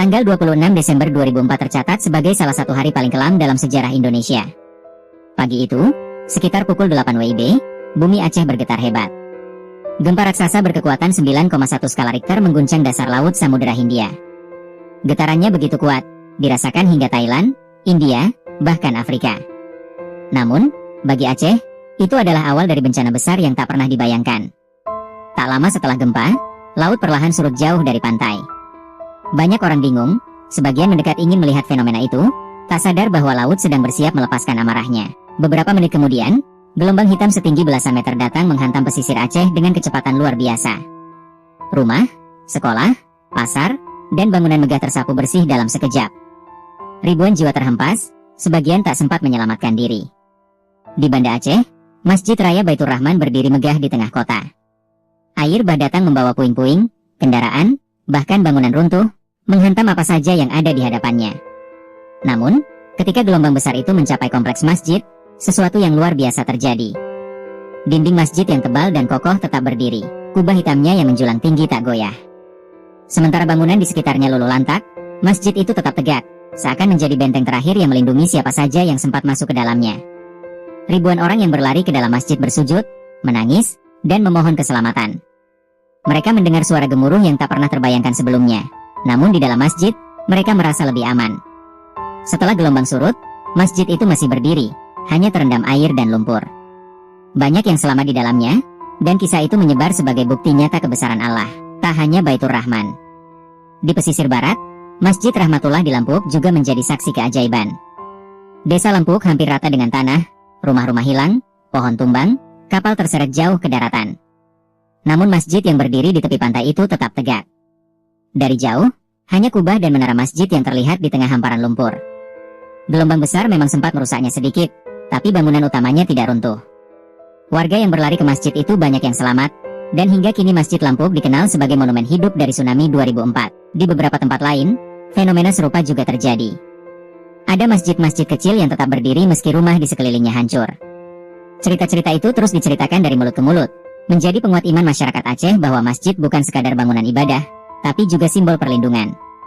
Tanggal 26 Desember 2004 tercatat sebagai salah satu hari paling kelam dalam sejarah Indonesia. Pagi itu, sekitar pukul 8 WIB, bumi Aceh bergetar hebat. Gempa raksasa berkekuatan 9,1 skala Richter mengguncang dasar laut Samudera Hindia. Getarannya begitu kuat, dirasakan hingga Thailand, India, bahkan Afrika. Namun, bagi Aceh, itu adalah awal dari bencana besar yang tak pernah dibayangkan. Tak lama setelah gempa, laut perlahan surut jauh dari pantai. Banyak orang bingung, sebagian mendekat ingin melihat fenomena itu, tak sadar bahwa laut sedang bersiap melepaskan amarahnya. Beberapa menit kemudian, gelombang hitam setinggi belasan meter datang menghantam pesisir Aceh dengan kecepatan luar biasa. Rumah, sekolah, pasar, dan bangunan megah tersapu bersih dalam sekejap. Ribuan jiwa terhempas, sebagian tak sempat menyelamatkan diri. Di Banda Aceh, Masjid Raya Baitur Rahman berdiri megah di tengah kota. Air bah datang membawa puing-puing, kendaraan, bahkan bangunan runtuh, menghantam apa saja yang ada di hadapannya. Namun, ketika gelombang besar itu mencapai kompleks masjid, sesuatu yang luar biasa terjadi. Dinding masjid yang tebal dan kokoh tetap berdiri, kubah hitamnya yang menjulang tinggi tak goyah. Sementara bangunan di sekitarnya luluh lantak, masjid itu tetap tegak, seakan menjadi benteng terakhir yang melindungi siapa saja yang sempat masuk ke dalamnya. Ribuan orang yang berlari ke dalam masjid bersujud, menangis, dan memohon keselamatan. Mereka mendengar suara gemuruh yang tak pernah terbayangkan sebelumnya. Namun di dalam masjid, mereka merasa lebih aman. Setelah gelombang surut, masjid itu masih berdiri, hanya terendam air dan lumpur. Banyak yang selamat di dalamnya, dan kisah itu menyebar sebagai bukti nyata kebesaran Allah, tak hanya Baitur Rahman. Di pesisir barat, Masjid Rahmatullah di Lampuk juga menjadi saksi keajaiban. Desa Lampuk hampir rata dengan tanah, rumah-rumah hilang, pohon tumbang, kapal terseret jauh ke daratan. Namun masjid yang berdiri di tepi pantai itu tetap tegak. Dari jauh, hanya kubah dan menara masjid yang terlihat di tengah hamparan lumpur. Gelombang besar memang sempat merusaknya sedikit, tapi bangunan utamanya tidak runtuh. Warga yang berlari ke masjid itu banyak yang selamat, dan hingga kini Masjid Lampuk dikenal sebagai monumen hidup dari tsunami 2004. Di beberapa tempat lain, fenomena serupa juga terjadi. Ada masjid-masjid kecil yang tetap berdiri meski rumah di sekelilingnya hancur. Cerita-cerita itu terus diceritakan dari mulut ke mulut, menjadi penguat iman masyarakat Aceh bahwa masjid bukan sekadar bangunan ibadah, tapi juga simbol perlindungan.